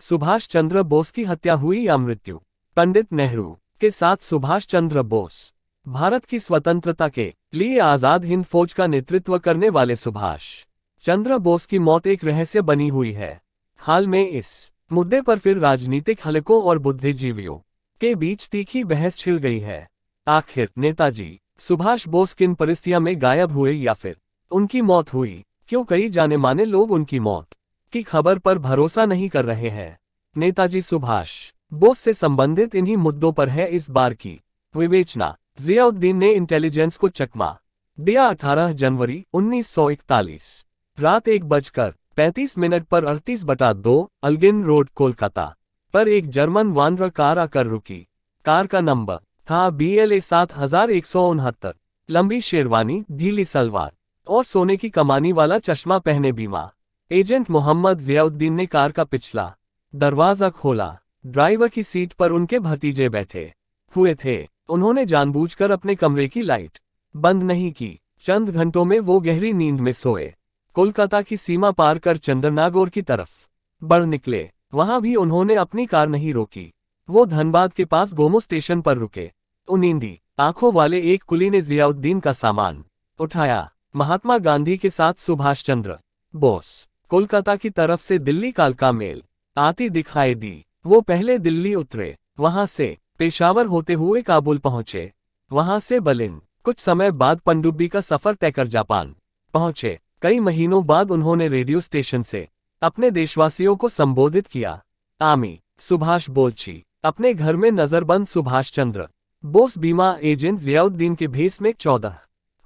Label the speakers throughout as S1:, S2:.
S1: सुभाष चंद्र बोस की हत्या हुई या मृत्यु? पंडित नेहरू के साथ सुभाष चंद्र बोस। भारत की स्वतंत्रता के लिए आजाद हिंद फौज का नेतृत्व करने वाले सुभाष चंद्र बोस की मौत एक रहस्य बनी हुई है। हाल में इस मुद्दे पर फिर राजनीतिक हलकों और बुद्धिजीवियों के बीच तीखी बहस छिड़ गई है। आखिर नेताजी सुभाष बोस किन परिस्थितियों में गायब हुए या फिर उनकी मौत हुई? क्यों कई जाने माने लोग उनकी मौत की खबर पर भरोसा नहीं कर रहे हैं? नेताजी सुभाष बोस से संबंधित इन्हीं मुद्दों पर है इस बार की विवेचना। जियाउद्दीन ने इंटेलिजेंस को चकमा दिया। 18 जनवरी 1941 रात 1:35 पर 38/2 अल्गिन रोड कोलकाता पर एक जर्मन वानर कार आकर रुकी। कार का नंबर था BLA 7169। लंबी शेरवानी, ढीली सलवार और सोने की कमानी वाला चश्मा पहने बीमा एजेंट मोहम्मद जियाउद्दीन ने कार का पिछला दरवाजा खोला। ड्राइवर की सीट पर उनके भतीजे बैठे हुए थे। उन्होंने जानबूझकर अपने कमरे की लाइट बंद नहीं की। चंद घंटों में वो गहरी नींद में सोए। कोलकाता की सीमा पार कर चंद्रनागौर की तरफ बढ़ निकले। वहां भी उन्होंने अपनी कार नहीं रोकी। वो धनबाद के पास गोमो स्टेशन पर रुके। उनींदी आंखों वाले एक कुली ने जियाउद्दीन का सामान उठाया। महात्मा गांधी के साथ सुभाष चंद्र बोस कोलकाता की तरफ से दिल्ली कालका मेल आती दिखाई दी। वो पहले दिल्ली उतरे, वहां से पेशावर होते हुए काबुल पहुंचे, वहां से बर्लिन। कुछ समय बाद पनडुब्बी का सफर तय कर जापान पहुंचे। कई महीनों बाद उन्होंने रेडियो स्टेशन से अपने देशवासियों को संबोधित किया। आमी सुभाष बोलची अपने घर में नजरबंद सुभाष चंद्र बोस बीमा एजेंट जियाउद्दीन के भेष में 14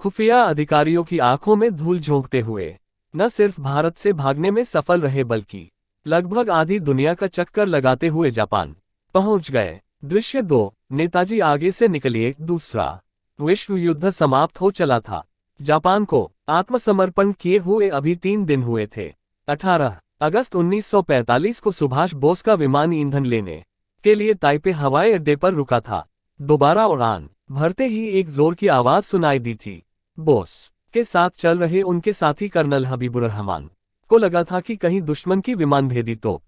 S1: खुफिया अधिकारियों की आंखों में धूल झोंकते हुए न सिर्फ भारत से भागने में सफल रहे बल्कि लगभग आधी दुनिया का चक्कर लगाते हुए जापान पहुंच गए। दृश्य 2। नेताजी आगे से निकलिए। दूसरा विश्व युद्ध समाप्त हो चला था। जापान को आत्मसमर्पण किए हुए अभी 3 दिन हुए थे। 18 अगस्त 1945 को सुभाष बोस का विमान ईंधन लेने के लिए ताइपे हवाई अड्डे पर रुका था। दोबारा उड़ान भरते ही एक जोर की आवाज सुनाई दी थी। बोस के साथ चल रहे उनके साथी कर्नल हबीबुर्रहमान को लगा था कि कहीं दुश्मन की विमान भेदी तोप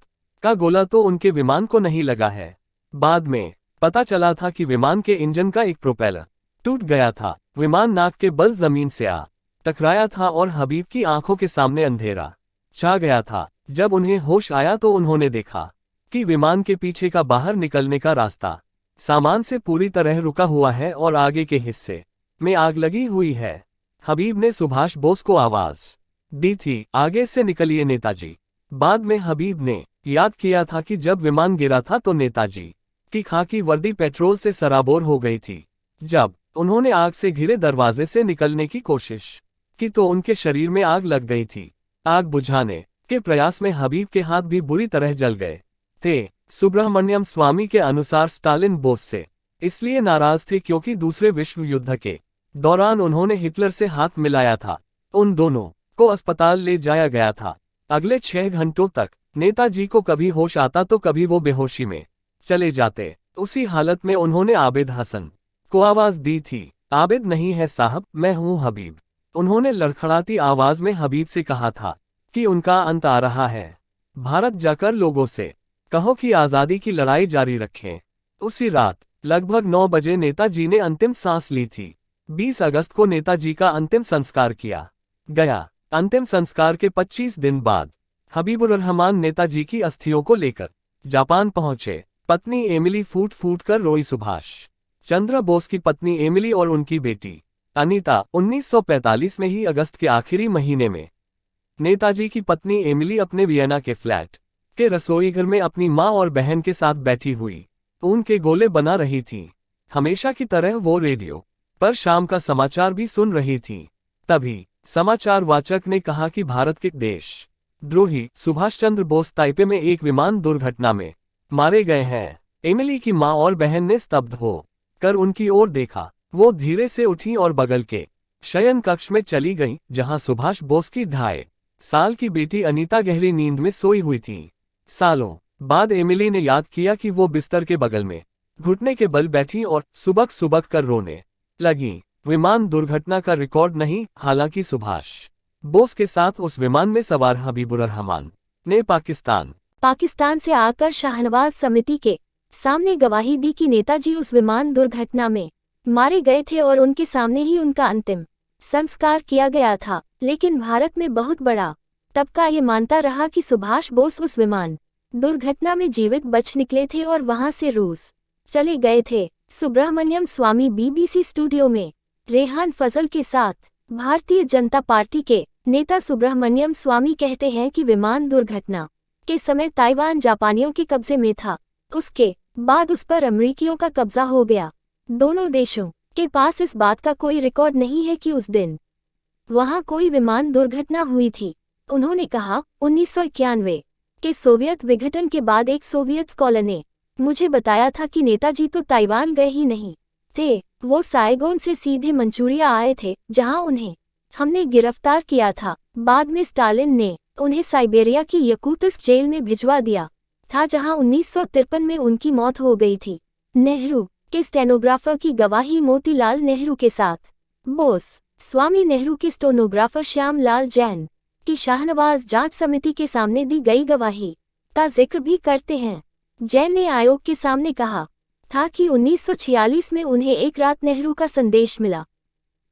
S1: का गोला तो उनके विमान को नहीं लगा है। बाद में पता चला था कि विमान के इंजन का एक प्रोपेलर टूट गया था। विमान नाक के बल जमीन से आ टकराया था और हबीब की आंखों के सामने अंधेरा छा गया था। जब उन्हें होश आया तो उन्होंने देखा कि विमान के पीछे का बाहर निकलने का रास्ता सामान से पूरी तरह रुका हुआ है और आगे के हिस्से में आग लगी हुई है। हबीब ने सुभाष बोस को आवाज दी थी, आगे से निकलिए नेताजी। बाद में हबीब ने याद किया था कि जब विमान गिरा था तो नेताजी की खाकी वर्दी पेट्रोल से सराबोर हो गई थी। जब उन्होंने आग से घिरे दरवाजे से निकलने की कोशिश की तो उनके शरीर में आग लग गई थी। आग बुझाने के प्रयास में हबीब के हाथ भी बुरी तरह जल गए थे। सुब्रह्मण्यम स्वामी के अनुसार स्टालिन बोस से इसलिए नाराज थे क्योंकि दूसरे विश्व युद्ध के दौरान उन्होंने हिटलर से हाथ मिलाया था। उन दोनों को अस्पताल ले जाया गया था। अगले 6 घंटों तक नेताजी को कभी होश आता तो कभी वो बेहोशी में चले जाते। उसी हालत में उन्होंने आबिद हसन को आवाज दी थी। आबिद नहीं है साहब, मैं हूं हबीब। उन्होंने लड़खड़ाती आवाज में हबीब से कहा था कि उनका अंत आ रहा है। भारत जाकर लोगों से कहो कि आजादी की लड़ाई जारी रखें। उसी रात लगभग 9 बजे नेताजी ने अंतिम सांस ली थी। 20 अगस्त को नेताजी का अंतिम संस्कार किया गया। अंतिम संस्कार के 25 दिन बाद हबीबुर्रहमान नेताजी की अस्थियों को लेकर जापान पहुंचे। पत्नी एमिली फूट फूट कर रोई। सुभाष चंद्र बोस की पत्नी एमिली और उनकी बेटी अनीता 1945 में ही अगस्त के आखिरी महीने में नेताजी की पत्नी एमिली अपने वियना के फ्लैट के रसोईघर में अपनी मां और बहन के साथ बैठी हुई ऊन के गोले बना रही थी। हमेशा की तरह वो रेडियो पर शाम का समाचार भी सुन रही थी। तभी समाचार वाचक ने कहा कि भारत के देश द्रोही सुभाष चंद्र बोस ताइपे में एक विमान दुर्घटना में मारे गए हैं। एमिली की मां और बहन ने स्तब्ध हो कर उनकी ओर देखा। वो धीरे से उठी और बगल के शयन कक्ष में चली गईं, जहां सुभाष बोस की 2.5 साल की बेटी अनीता गहरी नींद में सोई हुई थी। सालों बाद एमिली ने याद किया कि वो बिस्तर के बगल में घुटने के बल बैठी और सुबक सुबक कर रोने लगी। विमान दुर्घटना का रिकॉर्ड नहीं, हालांकि सुभाष बोस के साथ उस विमान में सवार हबीबुर्रहमान ने पाकिस्तान
S2: पाकिस्तान से आकर शाहनवाज समिति के सामने गवाही दी कि नेताजी उस विमान दुर्घटना में मारे गए थे और उनके सामने ही उनका अंतिम संस्कार किया गया था। लेकिन भारत में बहुत बड़ा तबका ये मानता रहा कि सुभाष बोस उस विमान दुर्घटना में जीवित बच निकले थे और वहां से रूस चले गए थे। सुब्रमण्यम स्वामी बीबीसी स्टूडियो में रेहान फजल के साथ। भारतीय जनता पार्टी के नेता सुब्रमण्यम स्वामी कहते हैं कि विमान दुर्घटना के समय ताइवान जापानियों के कब्जे में था, उसके बाद उस पर अमेरिकियों का कब्जा हो गया। दोनों देशों के पास इस बात का कोई रिकॉर्ड नहीं है कि उस दिन वहां कोई विमान दुर्घटना हुई थी। उन्होंने कहा, 1991 के सोवियत विघटन के बाद एक सोवियत स्कॉलर ने मुझे बताया था कि नेताजी तो ताइवान गए ही नहीं थे, वो साइगोन से सीधे मंचूरिया आए थे, जहां उन्हें हमने गिरफ्तार किया था। बाद में स्टालिन ने उन्हें साइबेरिया की यकूत्स्क जेल में भिजवा दिया था, जहां 1953 में उनकी मौत हो गई थी। नेहरू के स्टेनोग्राफर की गवाही। मोतीलाल नेहरू के साथ बोस। स्वामी नेहरू के स्टेनोग्राफर श्याम लाल जैन की शाहनवाज जांच समिति के सामने दी गई गवाही का जिक्र भी करते हैं। जैन ने आयोग के सामने कहा था कि 1946 में उन्हें एक रात नेहरू का संदेश मिला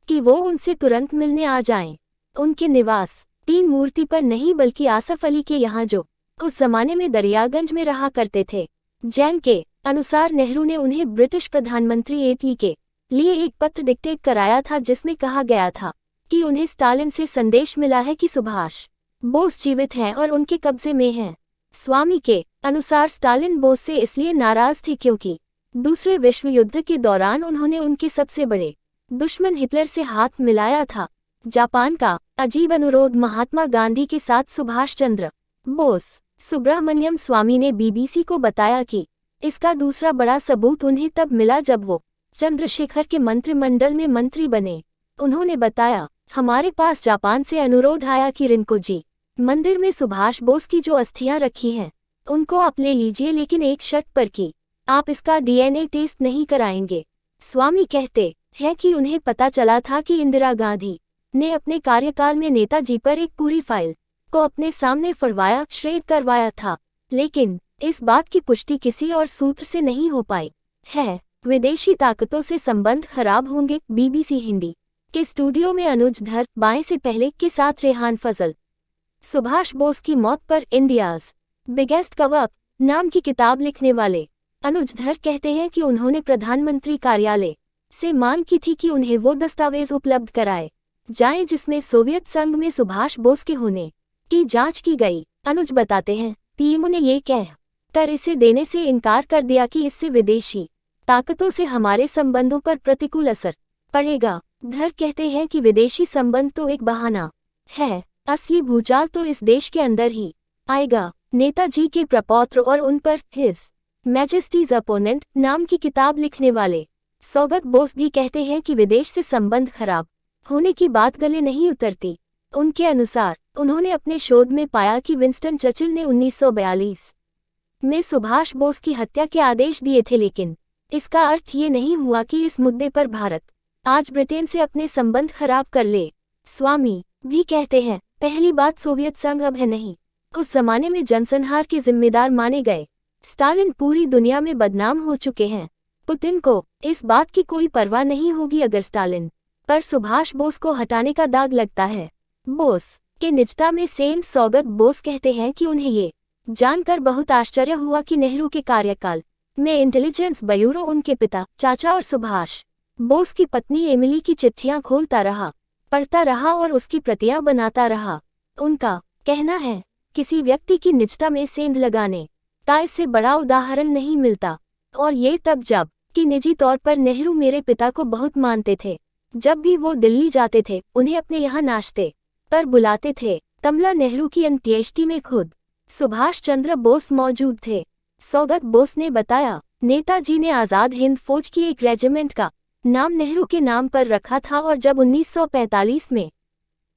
S2: कि वो उनसे तुरंत मिलने आ जाएं। उनके निवास तीन मूर्ति पर नहीं बल्कि आसफ अली के यहाँ, जो उस जमाने में दरियागंज में रहा करते थे। जैन के अनुसार नेहरू ने उन्हें ब्रिटिश प्रधानमंत्री एटली के लिए एक पत्र डिक्टेट कराया था, जिसमें कहा गया था कि उन्हें स्टालिन से संदेश मिला है कि सुभाष बोस जीवित हैं और उनके कब्जे में हैं। स्वामी के अनुसार स्टालिन बोस से इसलिए नाराज थे क्योंकि दूसरे विश्व युद्ध के दौरान उन्होंने उनके सबसे बड़े दुश्मन हिटलर से हाथ मिलाया था। जापान का अजीब अनुरोध महात्मा गांधी के साथ सुभाष चंद्र बोस। सुब्रमण्यम स्वामी ने बीबीसी को बताया कि इसका दूसरा बड़ा सबूत उन्हें तब मिला जब वो चंद्रशेखर के मंत्रिमंडल में मंत्री बने। उन्होंने बताया, हमारे पास जापान से अनुरोध आया कि रिंकोजी मंदिर में सुभाष बोस की जो अस्थियां रखी हैं उनको आप ले लीजिए, लेकिन एक शर्त पर कि आप इसका डीएनए टेस्ट नहीं कराएंगे। स्वामी कहते हैं कि उन्हें पता चला था कि इंदिरा गांधी ने अपने कार्यकाल में नेताजी पर एक पूरी फाइल को अपने सामने फड़वाया, श्रेड करवाया था, लेकिन इस बात की पुष्टि किसी और सूत्र से नहीं हो पाई है। विदेशी ताकतों से संबंध खराब होंगे। बीबीसी हिंदी के स्टूडियो में अनुज धर बाएं से पहले के साथ रेहान फजल। सुभाष बोस की मौत पर इंडियाज बिगेस्ट कवर अप नाम की किताब लिखने वाले अनुज धर कहते हैं कि उन्होंने प्रधानमंत्री कार्यालय से मांग की थी कि उन्हें वो दस्तावेज उपलब्ध कराए जाएं जिसमें सोवियत संघ में सुभाष बोस के होने की जांच की गई। अनुज बताते हैं, पीएम ने ये कह कर इसे देने से इनकार कर दिया कि इससे विदेशी ताकतों से हमारे संबंधों पर प्रतिकूल असर पड़ेगा। धर कहते हैं कि विदेशी संबंध तो एक बहाना है, असली भूचाल तो इस देश के अंदर ही आएगा। नेताजी के प्रपौत्र और उन पर हिज मैजेस्टीज अपोनेंट नाम की किताब लिखने वाले सौगत बोस भी कहते हैं कि विदेश से संबंध खराब होने की बात गले नहीं उतरती। उनके अनुसार उन्होंने अपने शोध में पाया कि विंस्टन चर्चिल ने 1942 में सुभाष बोस की हत्या के आदेश दिए थे, लेकिन इसका अर्थ ये नहीं हुआ कि इस मुद्दे पर भारत आज ब्रिटेन से अपने संबंध खराब कर ले। स्वामी भी कहते हैं, पहली बात सोवियत संघ अब है नहीं, उस जमाने में जनसंहार के जिम्मेदार माने गए स्टालिन पूरी दुनिया में बदनाम हो चुके हैं। पुतिन को इस बात की कोई परवाह नहीं होगी अगर स्टालिन पर सुभाष बोस को हटाने का दाग लगता है। बोस के निजता में सेंट सौगत बोस कहते हैं कि उन्हें ये जानकर बहुत आश्चर्य हुआ कि नेहरू के कार्यकाल में इंटेलिजेंस ब्यूरो उनके पिता, चाचा और सुभाष बोस की पत्नी एमिली की चिट्ठियां खोलता रहा, पढ़ता रहा और उसकी प्रतियां बनाता रहा। उनका कहना है, किसी व्यक्ति की निजता में सेंध लगाने का इससे बड़ा उदाहरण नहीं मिलता, और ये तब जब कि निजी तौर पर नेहरू मेरे पिता को बहुत मानते थे। जब भी वो दिल्ली जाते थे उन्हें अपने यहाँ नाश्ते पर बुलाते थे। कमला नेहरू की अंत्येष्टि में खुद सुभाष चंद्र बोस मौजूद थे। सौगत बोस ने बताया, नेताजी ने आज़ाद हिंद फौज की एक रेजिमेंट का नाम नेहरू के नाम पर रखा था और जब 1945 में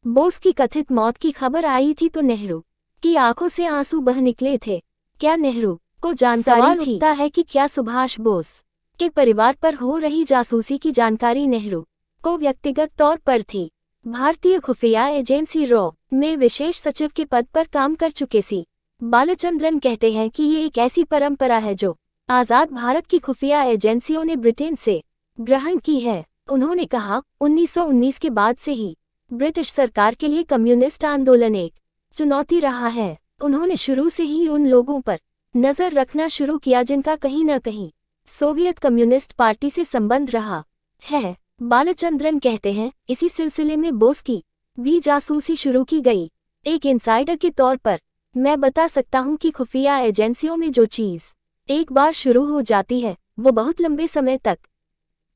S2: बोस की कथित मौत की खबर आई थी तो नेहरू की आंखों से आंसू बह निकले थे। क्या नेहरू को जानकारी थी है कि क्या सुभाष बोस के परिवार पर हो रही जासूसी की जानकारी नेहरू को व्यक्तिगत तौर पर थी। भारतीय खुफिया एजेंसी रॉ में विशेष सचिव के पद पर काम कर चुके सी बालचंद्रन कहते हैं कि ये एक ऐसी परंपरा है जो आज़ाद भारत की खुफिया एजेंसियों ने ब्रिटेन से ग्रहण की है। उन्होंने कहा, 1919 के बाद से ही ब्रिटिश सरकार के लिए कम्युनिस्ट आंदोलन एक चुनौती रहा है। उन्होंने शुरू से ही उन लोगों पर नजर रखना शुरू किया जिनका कहीं न कहीं सोवियत कम्युनिस्ट पार्टी से संबंध रहा है। बालचंद्रन कहते हैं, इसी सिलसिले में बोस की भी जासूसी शुरू की गई। एक इनसाइडर के तौर पर मैं बता सकता हूं कि खुफिया एजेंसियों में जो चीज़ एक बार शुरू हो जाती है वो बहुत लंबे समय तक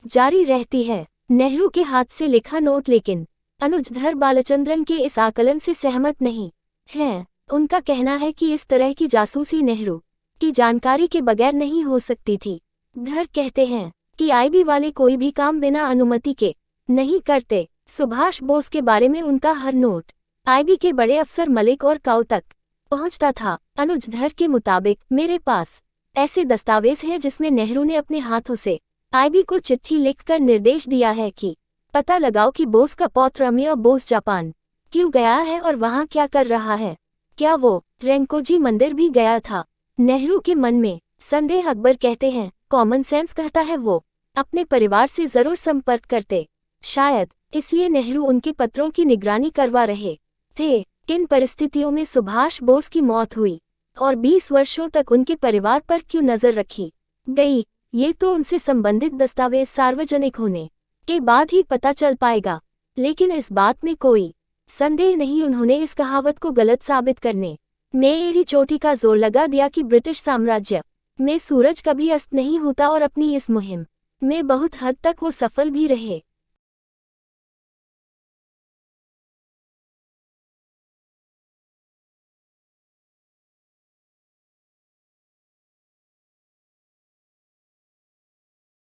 S2: जारी रहती है। नेहरू के हाथ से लिखा नोट। लेकिन अनुज धर बालचंद्रन के इस आकलन से सहमत नहीं हैं। उनका कहना है कि इस तरह की जासूसी नेहरू की जानकारी के बगैर नहीं हो सकती थी। धर कहते हैं कि आईबी वाले कोई भी काम बिना अनुमति के नहीं करते। सुभाष बोस के बारे में उनका हर नोट आईबी के बड़े अफसर मलिक और काउ तक पहुंचता था। अनुज धर के मुताबिक, मेरे पास ऐसे दस्तावेज हैं जिसमें नेहरू ने अपने हाथों से आईबी को चिट्ठी लिखकर निर्देश दिया है कि पता लगाओ कि बोस का पौत्र अमिया बोस जापान क्यों गया है और वहां क्या कर रहा है। क्या वो रेंकोजी मंदिर भी गया था? नेहरू के मन में संदेह। अकबर कहते हैं, कॉमन सेंस कहता है वो अपने परिवार से जरूर संपर्क करते, शायद इसलिए नेहरू उनके पत्रों की निगरानी करवा रहे थे। किन परिस्थितियों में सुभाष बोस की मौत हुई और 20 वर्षों तक उनके परिवार पर क्यों नजर रखी गई, ये तो उनसे संबंधित दस्तावेज सार्वजनिक होने के बाद ही पता चल पाएगा। लेकिन इस बात में कोई संदेह नहीं, उन्होंने इस कहावत को गलत साबित करने में एड़ी चोटी का जोर लगा दिया कि ब्रिटिश साम्राज्य में सूरज कभी अस्त नहीं होता, और अपनी इस मुहिम में बहुत हद तक वो सफल भी रहे।